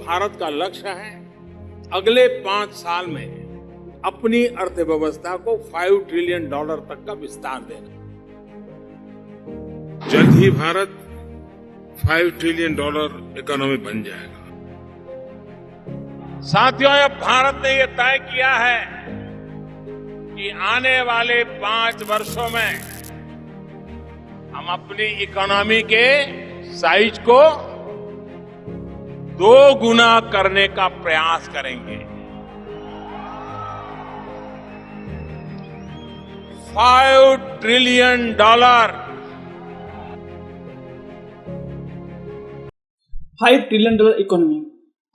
भारत का लक्ष्य है अगले 5 साल में अपनी अर्थव्यवस्था को $5 ट्रिलियन तक का विस्तार देना। जल्द ही भारत $5 ट्रिलियन इकोनॉमी बन जाएगा। साथियों, अब भारत ने ये तय किया है कि आने वाले 5 वर्षों में हम अपनी इकोनॉमी के साइज को 2 गुना करने का प्रयास करेंगे। $5 ट्रिलियन। $5 trillion economy.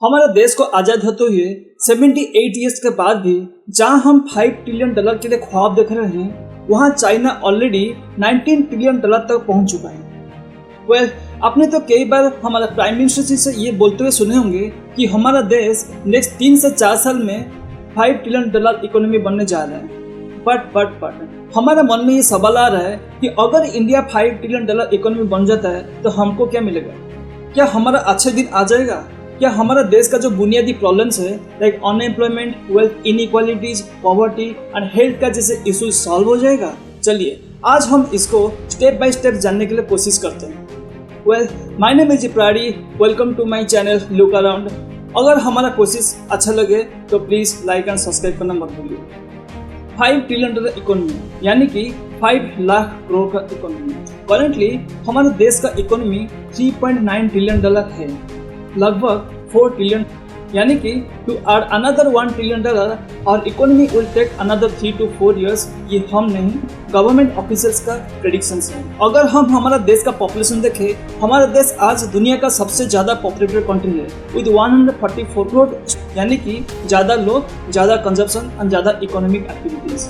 हमारा देश को आजाद होते हुए 78 ईयर्स के बाद भी जहां हम $5 ट्रिलियन के लिए ख्वाब देख रहे हैं, वहां चाइना ऑलरेडी $19 ट्रिलियन तक पहुंच चुका है। आपने तो कई बार हमारा प्राइम मिनिस्टर जी से ये बोलते हुए सुने होंगे कि हमारा देश नेक्स्ट 3 से 4 साल में $5 ट्रिलियन इकोनॉमी बनने जा रहा है। बट हमारे मन में ये सवाल आ रहा है कि अगर इंडिया $5 ट्रिलियन इकोनॉमी बन जाता है तो हमको क्या मिलेगा? क्या हमारा अच्छा दिन आ जाएगा? क्या हमारा देश का जो बुनियादी प्रॉब्लम्स है like unemployment, wealth inequalities, poverty and health का जैसे इशूज सॉल्व हो जाएगा? चलिए आज हम इसको स्टेप बाय स्टेप जानने के लिए कोशिश करते हैं। My name is Prari, welcome to my channel look around. अगर हमारा कोशिश अच्छा लगे तो प्लीज लाइक एंड सब्सक्राइब करना मत भूलिए। $5 ट्रिलियन इकोनॉमी यानी कि 5 लाख करोड़ का इकोनॉमी। करेंटली हमारे देश का इकोनॉमी $3.9 ट्रिलियन है, लगभग 4 ट्रिलियन, यानी कि टू ऐड अनदर $1 ट्रिलियन और economy will take another 3 to 4 years। ये हम नहीं, गवर्नमेंट ऑफिसर्स का प्रेडिक्शंस है। अगर हम हमारा देश का पॉपुलेशन देखें, हमारा देश आज दुनिया का सबसे ज्यादा पॉपुलेटेड कंट्री है विद 144 करोड़, यानी कि ज्यादा लोग, ज्यादा कंजप्शन और ज्यादा इकोनॉमिक एक्टिविटीज।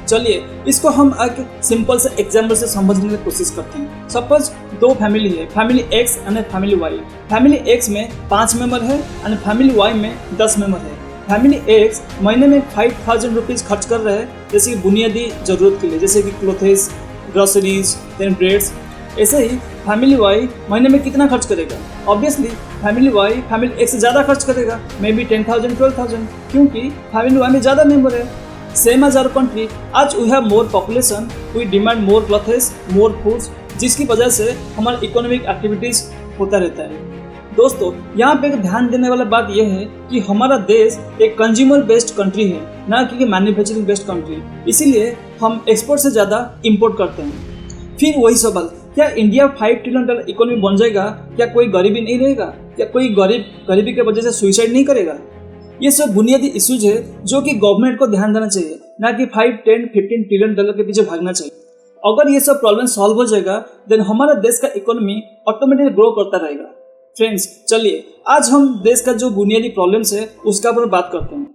चलिए इसको हम एक सिंपल से एग्जाम्पल से समझने की कोशिश करते हैं। सपोज 2 फैमिली है, फैमिली एक्स और फैमिली वाई। फैमिली एक्स में 5 मेंबर है और फैमिली वाई में 10 मेंबर है। फैमिली एक्स महीने में 5,000 रुपीज खर्च कर रहे हैं जैसे कि बुनियादी जरूरत के लिए, जैसे कि क्लोथेस, ग्रोसरीज, देन ब्रेड्स। ऐसे ही फैमिली वाई महीने में कितना खर्च करेगा? Obviously family Y family X से ज़्यादा खर्च करेगा, मे बी 10,000 12,000, क्योंकि फैमिली वाई में ज़्यादा मेंबर है। Same as our country, आज we have more population, we demand more clothes, more foods, जिसकी वजह से हमारा इकोनॉमिक एक्टिविटीज होता रहता है। दोस्तों, यहाँ पे एक ध्यान देने वाला बात यह है कि हमारा देश एक कंज्यूमर बेस्ड कंट्री है, ना कि मैन्युफैक्चरिंग बेस्ड कंट्री। इसीलिए हम एक्सपोर्ट से ज़्यादा इंपोर्ट करते हैं। फिर वही सवाल, क्या इंडिया $5 ट्रिलियन इकोनॉमी बन जाएगा? क्या कोई गरीबी नहीं रहेगा? क्या कोई गरीबी की वजह से सुसाइड नहीं करेगा? ये सब बुनियादी इश्यूज है जो कि गवर्नमेंट को ध्यान देना चाहिए, ना कि 5, 10, 15 ट्रिलियन के पीछे भागना चाहिए। अगर ये सब प्रॉब्लम सॉल्व हो जाएगा देन हमारा देश का इकोनॉमी ऑटोमेटिकली ग्रो करता रहेगा। फ्रेंड्स, चलिए आज हम देश का जो बुनियादी प्रॉब्लम्स है उसका ऊपर बात करते हैं।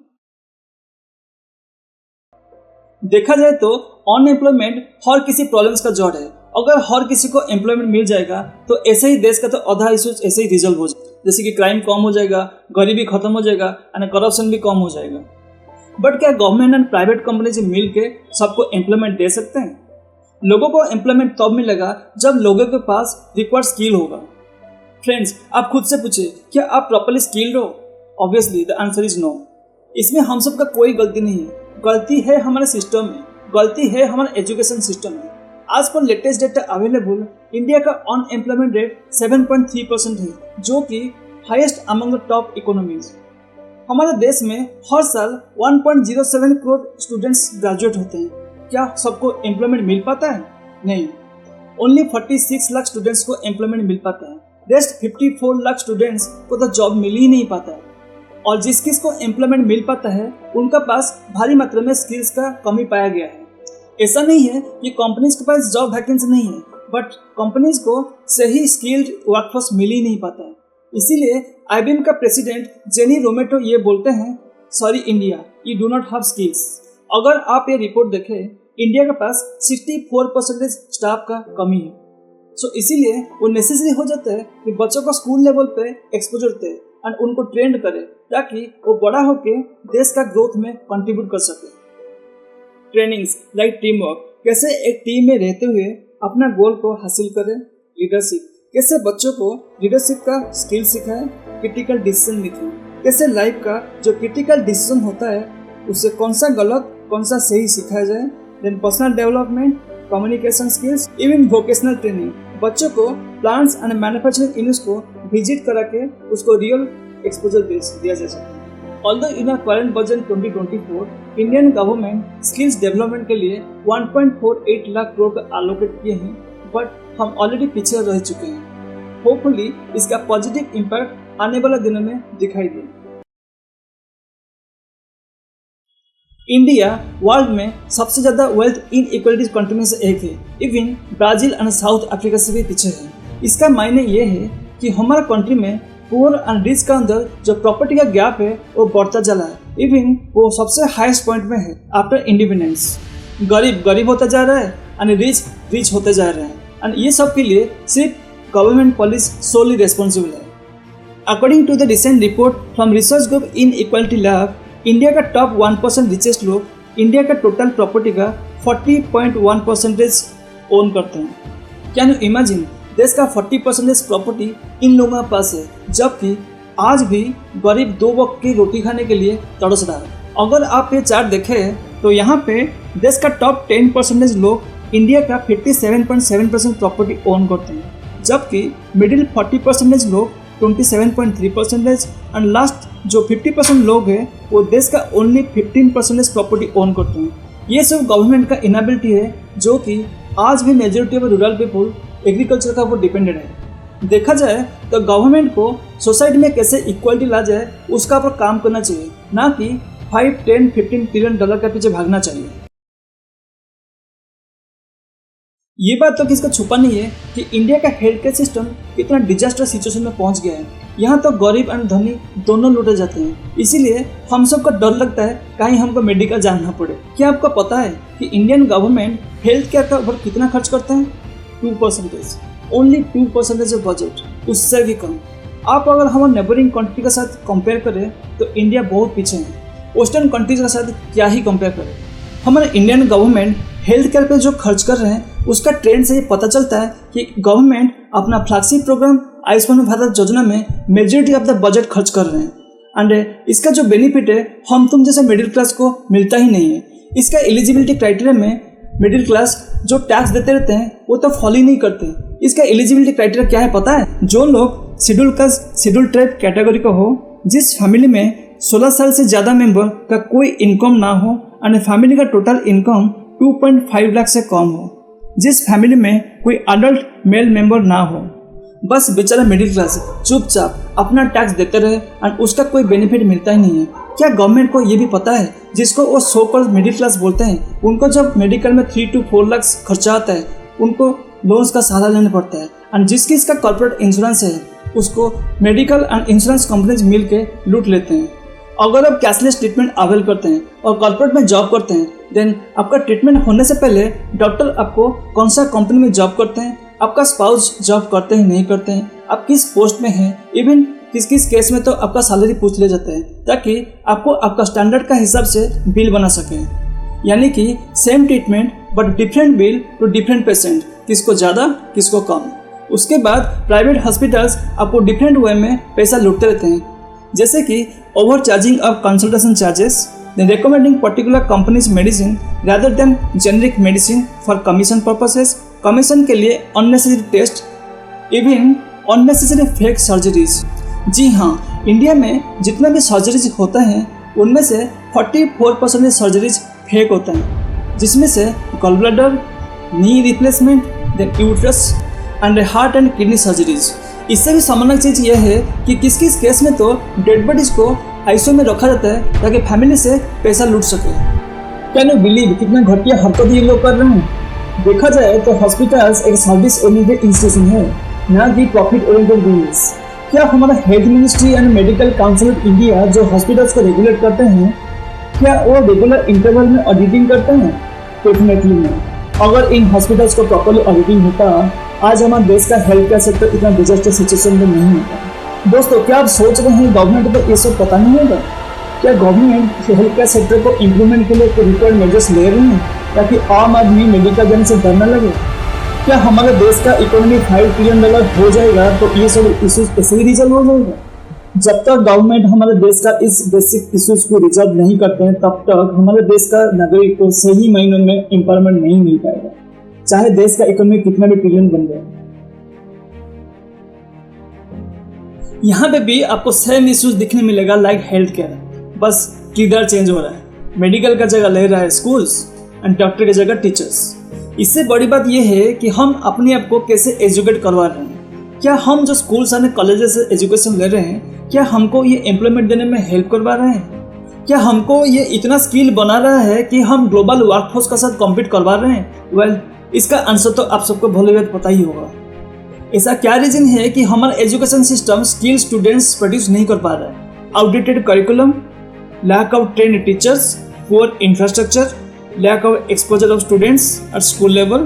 देखा जाए तो अनएम्प्लॉयमेंट हर किसी प्रॉब्लम्स का जड़ है। अगर हर किसी को एम्प्लॉयमेंट मिल जाएगा तो ऐसे ही देश का तो आधा इश्यूज ऐसे ही रिजॉल्व हो जाएगा, जैसे कि क्राइम कम हो जाएगा, गरीबी खत्म हो जाएगा और करप्शन भी कम हो जाएगा। बट क्या गवर्नमेंट एंड प्राइवेट कंपनी से मिल के सबको एम्प्लॉयमेंट दे सकते हैं? लोगों को एम्प्लॉयमेंट तब मिलेगा जब लोगों के पास रिक्वायर्ड स्किल होगा। फ्रेंड्स, आप खुद से पूछिए, क्या आप प्रॉपर्ली स्किल्ड हो? Obviously the answer is no. इसमें हम सब का कोई गलती नहीं है, गलती है हमारे सिस्टम में, गलती है हमारे एजुकेशन सिस्टम में। आज पर लेटेस्ट डेटा अवेलेबल, इंडिया का अनएम्प्लॉयमेंट रेट 7.3% है, जो कि highest among the top economies. हमारे देश में हर साल 1.07 करोड़ स्टूडेंट्स ग्रेजुएट होते हैं। क्या सबको एम्प्लॉयमेंट मिल पाता है? नहीं, ओनली 46 लाख स्टूडेंट्स को एम्प्लॉयमेंट मिल पाता है। रेस्ट 54 लाख स्टूडेंट्स को तो जॉब मिल ही नहीं पाता है। और जिस किसको एम्प्लॉयमेंट मिल पाता है उनका पास भारी मात्रा में स्किल्स का कमी पाया गया है। ऐसा नहीं है कि कंपनीज के पास जॉब वैकेंसी नहीं है, बट कंपनीज को सही स्किल्ड वर्कफोर्स मिल ही नहीं पाता है। इसीलिए IBM का प्रेसिडेंट जेनी रोमेटो ये बोलते हैं, sorry India, you do not have skills. अगर आप ये रिपोर्ट देखें, इंडिया के पास 64% स्टाफ का कमी है। सो इसीलिए वो नेसेसरी हो जाता है कि बच्चों को स्कूल लेवल पे एक्सपोजर दे और उनको ट्रेंड करे, ताकि वो बड़ा होकर देश का ग्रोथ में कंट्रीब्यूट कर सके। ट्रेनिंग्स लाइक टीम वर्क, कैसे एक टीम में रहते हुए अपना गोल को हासिल करें, लीडरशिप, कैसे बच्चों को लीडरशिप का स्किल सिखाए, क्रिटिकल डिसीजन मेकिंग, कैसे लाइफ का जो क्रिटिकल डिसीजन होता है उससे कौन सा गलत कौन सा सही सिखाया जाए। Then personal development, communication skills, even vocational training. बच्चों को प्लांट्स एंड मैन्युफैक्चरिंग यूनिट्स को विजिट करा के उसको रियल एक्सपोजर दिया जा सकता है। Although in our current budget 2024, Indian government skills development के लिए 1.48 लाख करोड़ का एलोकेट किए हैं, बट हम ऑलरेडी पीछे रह चुके हैं। होपफुली इसका पॉजिटिव इम्पैक्ट आने वाले दिनों में दिखाई दे। इंडिया वर्ल्ड में सबसे ज्यादा वेल्थ इन इक्वलिटीज कंट्री में से एक है। इवन ब्राजील और साउथ अफ्रीका से भी पीछे है। इसका मायने ये है कि हमारा कंट्री में पुअर एंड रिच का अंदर जो प्रॉपर्टी का गैप है वो बढ़ता चला है। इवन वो सबसे हाईएस्ट पॉइंट में है आफ्टर इंडिपेंडेंस। गरीब गरीब होता जा रहा है एंड रिच रिच होते जा रहे हैं, एंड ये सब के लिए सिर्फ गवर्नमेंट पॉलिसी सोली रिस्पॉन्सिबल है। According to the recent report from research group inequality lab, India का टॉप 1% रिचेस्ट लोग इंडिया का टोटल प्रॉपर्टी का 40.1% ओन करते हैं। कैन यू इमेजिन, देश का 40% प्रॉपर्टी इन लोगों के पास है, जबकि आज भी गरीब 2 वक्त की रोटी खाने के लिए तरस रहा है। अगर आप ये चार्ट देखें तो यहाँ पे देश का टॉप 10% लोग इंडिया का 57.7% प्रॉपर्टी ओन करते हैं, जबकि मिडिल 40% लोग 27.3% एंड लास्ट जो 50% लोग हैं वो देश का ओनली 15% प्रॉपर्टी ओन करते हैं। ये सब गवर्नमेंट का इनएबिलिटी है, जो कि आज भी majority of rural people agriculture का वो डिपेंडेंट है। देखा जाए तो गवर्नमेंट को सोसाइटी में कैसे इक्वालिटी ला जाए उसका पर काम करना चाहिए, ना कि 5, 10, 15 ट्रिलियन डॉलर के पीछे भागना चाहिए। ये बात तो किसका छुपा नहीं है कि इंडिया का हेल्थ केयर सिस्टम इतना डिजास्टर सिचुएशन में पहुंच गया है। यहाँ तो गरीब और धनी दोनों लूटे जाते हैं, इसीलिए हम सबको डर लगता है कहीं हमको मेडिकल जाना पड़े। क्या आपको पता है कि इंडियन गवर्नमेंट हेल्थ केयर का ऊपर कितना खर्च करता है? 2%, ओनली 2% ऑफ बजट, उससे भी कम। आप अगर हमारे नेबरिंग कंट्री के साथ कंपेयर करें तो इंडिया बहुत पीछे है। वेस्टर्न कंट्रीज के साथ क्या ही कंपेयर करें। हमारे इंडियन गवर्नमेंट हेल्थ केयर पे जो खर्च कर रहे हैं उसका ट्रेंड से ये पता चलता है कि गवर्नमेंट अपना फ्लैगशिप प्रोग्राम आयुष्मान भारत योजना में मेजॉरिटी ऑफ द बजट खर्च कर रहे हैं। एंड इसका जो बेनिफिट है हम तुम जैसे मिडिल क्लास को मिलता ही नहीं है। इसका एलिजिबिलिटी क्राइटेरिया में मिडिल क्लास जो टैक्स देते रहते हैं वो तो फॉलो ही नहीं करते। इसका एलिजिबिलिटी क्राइटेरिया क्या है पता है? जो लोग schedule caste schedule tribe category का हो, जिस फैमिली में 16 साल से ज़्यादा मेंबर का कोई इनकम ना हो और फैमिली का टोटल इनकम 2.5 लाख से कम हो, जिस फैमिली में कोई अडल्ट मेल मेंबर ना हो, बस बेचारा मिडिल क्लास चुपचाप अपना टैक्स देते रहे और उसका कोई बेनिफिट मिलता ही नहीं है। क्या गवर्नमेंट को ये भी पता है जिसको वो सो कॉल्ड मिडिल क्लास बोलते हैं, उनको जब मेडिकल में 3 to 4 लाख खर्चा आता है उनको लोन्स का सहारा लेना पड़ता है, और जिसकी इसका कॉर्पोरेट इंश्योरेंस है उसको मेडिकल एंड इंश्योरेंस कंपनीज मिल के लूट लेते हैं। अगर आप कैशलेस ट्रीटमेंट अवेल करते हैं और कॉर्पोरेट में जॉब करते हैं, देन आपका ट्रीटमेंट होने से पहले डॉक्टर आपको कौन सा कंपनी में जॉब करते हैं, आपका स्पाउस जॉब करते हैं नहीं करते हैं, आप किस पोस्ट में हैं, इवन किस किस केस में तो आपका सैलरी पूछ लिया जाता है, ताकि आपको आपका स्टैंडर्ड का हिसाब से बिल बना सके। यानी कि same treatment but different bill to different patient, किसको ज़्यादा किसको कम। उसके बाद प्राइवेट हॉस्पिटल्स आपको डिफरेंट वे में पैसा लूटते रहते हैं, जैसे कि overcharging of consultation charges, then recommending particular companies medicine rather than generic medicine for commission purposes, commission के लिए unnecessary test, even unnecessary fake surgeries. जी हाँ, इंडिया में जितना भी सर्जरीज होता है उनमें से 44% सर्जरीज फेक होता है, जिसमें से gall bladder, knee replacement, then uterus and heart and kidney surgeries. इससे भी सामान्य चीज़ यह है कि किस किस केस में तो डेड बॉडीज को आईसीयू में रखा जाता है ताकि फैमिली से पैसा लूट सके। कैन यू बिलीव कितना घटिया हरकत ये लोग कर रहे हैं। देखा जाए तो हॉस्पिटल्स एक सर्विस ओरिएंटेड इंस्टीट्यूशन है, ना कि प्रॉफिट ओरिएंटेड बिजनेस। क्या हमारा health ministry and medical council of India जो हॉस्पिटल्स को रेगुलेट करते हैं, क्या वो रेगुलर इंटरवल में ऑडिटिंग करते हैं? डेफिनेटली नहीं। अगर इन हॉस्पिटल्स को प्रॉपरली ऑडिटिंग होता, आज हमारे देश का हेल्थ केयर सेक्टर इतना डिजास्टर सिचुएशन में नहीं होता। दोस्तों, क्या आप सोच रहे हैं गवर्नमेंट को ये सब पता नहीं होगा? क्या गवर्नमेंट हेल्थ केयर सेक्टर को इम्प्रूवमेंट के लिए रिक्वायर्ड मेजर्स ले रही हैं ताकि आम आदमी मेडिकल जाने से डर न लगे? क्या हमारे देश का इकोनॉमी $5 ट्रिलियन हो जाएगा तो ये सब इश्यूज ऐसे ही रिजल्व हो जाएगा? जब तक गवर्नमेंट हमारे देश का इस बेसिक इश्यूज को रिजॉल्व नहीं करते हैं तब तक हमारे देश का नागरिक को सही मायनों में एम्पावरमेंट नहीं मिल पाएगा, चाहे देश का इकोनॉमी कितना भी ट्रिलियन बन जाए। यहाँ पे भी आपको सेम इश्यूज दिखने मिलेगा लाइक हेल्थ केयर, बस किधर चेंज हो रहा है, मेडिकल का जगह ले रहा है स्कूल्स एंड डॉक्टर की जगह टीचर्स। इससे बड़ी बात यह है कि हम अपने आप को कैसे एजुकेट करवा रहे हैं। क्या हम जो स्कूल्स एंड कॉलेजेस से एजुकेशन ले रहे हैं, क्या हमको ये एम्प्लॉयमेंट देने में हेल्प करवा रहे हैं? क्या हमको ये इतना स्किल बना रहा है कि हम ग्लोबल वर्कफोर्स के साथ कॉम्पीट करवा रहे हैं? वेल, इसका आंसर तो आप सबको भली भांति पता ही होगा। ऐसा क्या रीजन है कि हमारा education system skill students produce नहीं कर पा रहा है? Outdated curriculum, lack of trained teachers, poor infrastructure, lack of exposure of students at school level.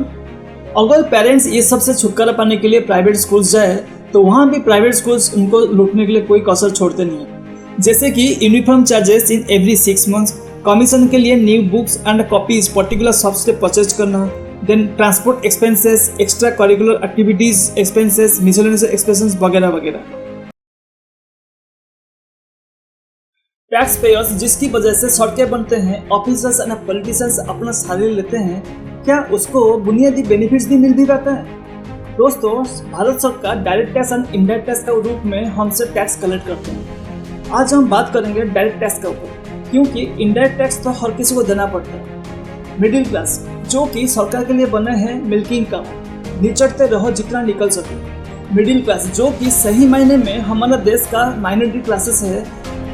अगर पेरेंट्स ये सब से छुटकारा पाने के लिए प्राइवेट स्कूल्स जाए तो वहाँ भी प्राइवेट स्कूल्स उनको लूटने के लिए कोई कसर छोड़ते नहीं है। जैसे कि uniform charges in every 6 months, commission के लिए new books and copies particular shop से परचेज करना, then transport expenses, extra curricular activities expenses, miscellaneous expenses वगैरह वगैरह। टैक्स पेयर्स जिसकी वजह से सड़कें बनते हैं, ऑफिसर्स एंड पॉलिटिशियंस अपना सैलरी लेते हैं, क्या उसको बुनियादी बेनिफिट्स भी मिल भी पाता है? दोस्तों, भारत सरकार direct tax and indirect tax के रूप में हमसे टैक्स कलेक्ट करते हैं। आज हम बात करेंगे डायरेक्ट टैक्स के ऊपर, क्योंकि इनडायरेक्ट टैक्स तो हर किसी को देना पड़ता है। मिडिल क्लास जो कि सरकार के लिए बने हैं मिल्किंग का, निचड़ते रहो जितना निकल सके। मिडिल क्लास जो कि सही मायने में हमारा देश का माइनॉरिटी क्लासेस है,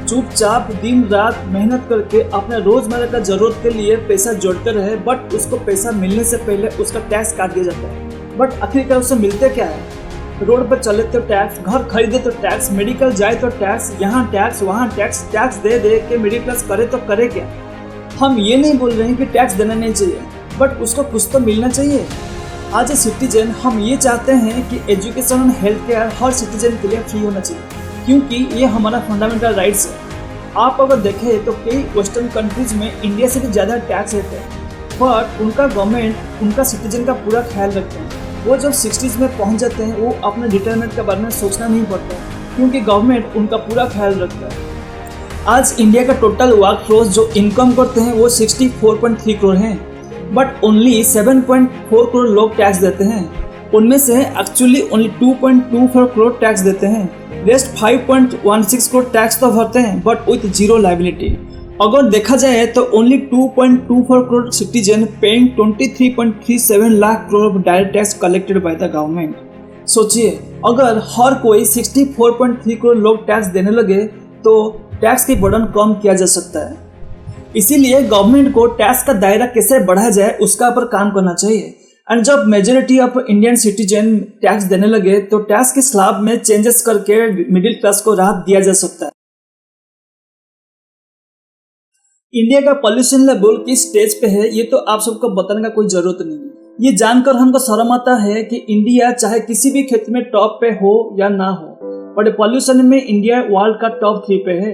चुपचाप दिन रात मेहनत करके अपने रोजमर्रा का जरूरत के लिए पैसा जोड़ते रहे, बट उसको पैसा मिलने से पहले उसका टैक्स काट दिया जाता है। बट आखिरकार उससे मिलते क्या है? रोड पर चले तो टैक्स, घर खरीदे तो टैक्स, मेडिकल जाए तो टैक्स, यहाँ टैक्स वहाँ टैक्स, टैक्स दे दे के मिडिल क्लास करे तो करे क्या? हम ये नहीं बोल रहे हैं कि टैक्स देना नहीं चाहिए, बट उसको कुछ तो मिलना चाहिए। आज ए सिटीजन हम ये चाहते हैं कि एजुकेशन और हेल्थ केयर हर सिटीजन के लिए फ्री होना चाहिए, क्योंकि ये हमारा फंडामेंटल राइट्स है। आप अगर देखें तो कई वेस्टर्न कंट्रीज में इंडिया से भी ज़्यादा टैक्स लेते हैं, बट उनका गवर्नमेंट उनका सिटीजन का पूरा ख्याल रखते हैं। वो जब 60s में पहुंच जाते हैं वो अपने रिटायरमेंट के बारे में सोचना नहीं पड़ता, क्योंकि गवर्नमेंट उनका पूरा ख्याल रखता है। आज इंडिया का टोटल वर्कफोर्स जो इनकम करते हैं वो 64.3 करोड़ हैं, बट ओनली 7.4 करोड़ लोग टैक्स देते हैं। उनमें से एक्चुअली ओनली 2.24 करोड़ टैक्स देते हैं, रेस्ट 5.16 करोड़ टैक्स तो भरते हैं बट विथ जीरो लाइबिलिटी। अगर देखा जाए तो only 2.24 crore citizen paying 23.37 lakh crore direct tax collected by the government. सोचिए, अगर हर कोई 64.3 करोड़ लोग टैक्स देने लगे तो टैक्स की बर्डन कम किया जा सकता है। इसीलिए गवर्नमेंट को टैक्स का दायरा कैसे बढ़ाया जाए उसका पर काम करना चाहिए। एंड जब majority of Indian citizen tax देने लगे तो टैक्स के स्लैब में चेंजेस करके मिडिल क्लास को राहत दिया जा सकता है। इंडिया का पॉल्यूशन लेवल किस स्टेज पे है ये तो आप सबको बताने का कोई जरूरत नहीं है। ये जानकर हमको शर्म आता है कि इंडिया चाहे किसी भी क्षेत्र में टॉप पे हो या ना हो, बट पॉल्यूशन में इंडिया वर्ल्ड का टॉप 3 पे है।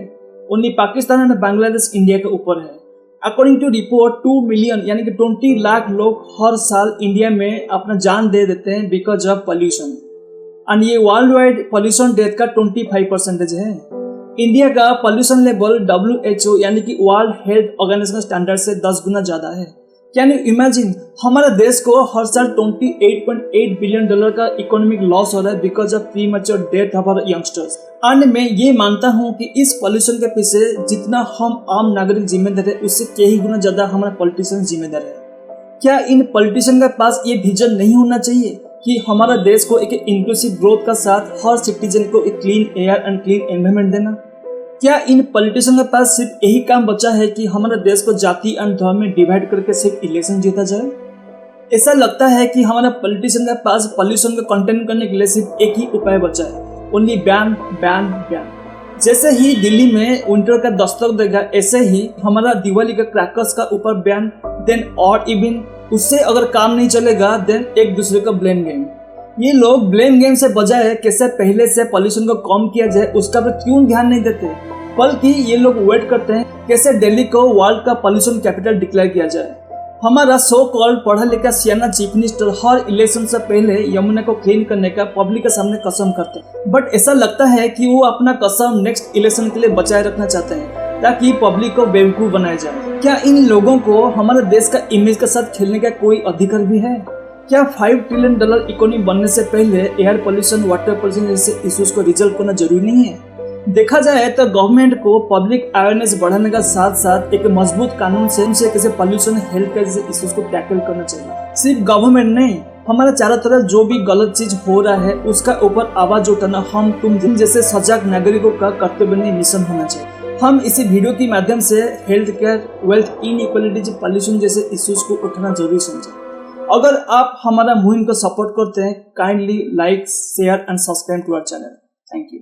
Only Pakistan and Bangladesh India के ऊपर है। अकॉर्डिंग टू रिपोर्ट 2 मिलियन यानी कि 20 लाख लोग हर साल इंडिया में अपना जान दे देते हैं बिकॉज ऑफ पॉल्यूशन, एंड ये वर्ल्ड वाइड पॉल्यूशन डेथ का 25% है। इंडिया का पॉल्यूशन लेवल WHO यानी कि वर्ल्ड हेल्थ ऑर्गेनाइजेशन स्टैंडर्ड से 10 गुना ज्यादा है। कैन यू इमेजिन, हमारे देश को हर साल $28.8 बिलियन का इकोनॉमिक लॉस हो रहा है because of premature death of our youngsters. And मैं ये मानता हूँ कि इस पॉल्यूशन के पीछे जितना हम आम नागरिक जिम्मेदार है उससे कई गुना ज्यादा हमारे पॉलिटिशियन जिम्मेदार है। क्या इन पॉलिटिशियन के पास ये विजन नहीं होना चाहिए कि हमारा देश को एक इंक्लूसिव ग्रोथ का साथ हर सिटीजन को एक clean air and clean environment देना? क्या इन पॉलिटिशियन के पास सिर्फ यही काम बचा है कि हमारे देश को जाति एंड धर्म में डिवाइड करके सिर्फ इलेक्शन जीता जाए? ऐसा लगता है कि हमारे पॉलिटिशियन के पास पॉल्यूशन को कंटेन करने के लिए सिर्फ एक ही उपाय बचा है, ओनली बैन बैन बैन। जैसे ही दिल्ली में विंटर का दस्तक देगा, ऐसे ही हमारा दिवाली का क्रैकर्स का ऊपर बैन, देन ऑड इवन। उससे अगर काम नहीं चलेगा देन एक दूसरे का ब्लेम गेम। ये लोग ब्लेम गेम से बजाय कैसे पहले से पॉल्यूशन को कम किया जाए उसका पर क्यों ध्यान नहीं देते, बल्कि ये लोग वेट करते हैं कैसे दिल्ली को वर्ल्ड का पॉल्यूशन कैपिटल डिक्लेयर किया जाए। हमारा सो कॉल्ड पढ़ा लिखा सियाना चीफ मिनिस्टर हर इलेक्शन से पहले यमुना को क्लीन करने का पब्लिक के सामने कसम करते हैं, बट ऐसा लगता है कि वो अपना कसम नेक्स्ट इलेक्शन के लिए बचाए रखना चाहते हैं ताकि पब्लिक को बेवकूफ बनाया जाए। क्या इन लोगों को हमारे देश का इमेज के साथ खेलने का कोई अधिकार भी है? क्या $5 ट्रिलियन इकोनॉमी बनने से पहले एयर पोल्यूशन, वाटर पोल्यूशन जैसे इश्यूज को रिजल्व करना जरूरी नहीं है? देखा जाए तो गवर्नमेंट को पब्लिक अवेयरनेस बढ़ाने का साथ साथ एक मजबूत कानून से कैसे पोल्यूशन, हेल्थ केयर जैसे इश्यूज को टैकल करना चाहिए। सिर्फ गवर्नमेंट नहीं, हमारे चारों तरफ जो भी गलत चीज हो रहा है उसका ऊपर आवाज उठाना हम तुम जैसे सजग नागरिकों का कर्तव्य मिशन होना चाहिए। हम इसी वीडियो के माध्यम से health care, wealth inequalities, pollution जैसे इश्यूज को उठाना जरूरी समझे। अगर आप हमारा मुहिम को सपोर्ट करते हैं, kindly like, share and subscribe to our channel. Thank you.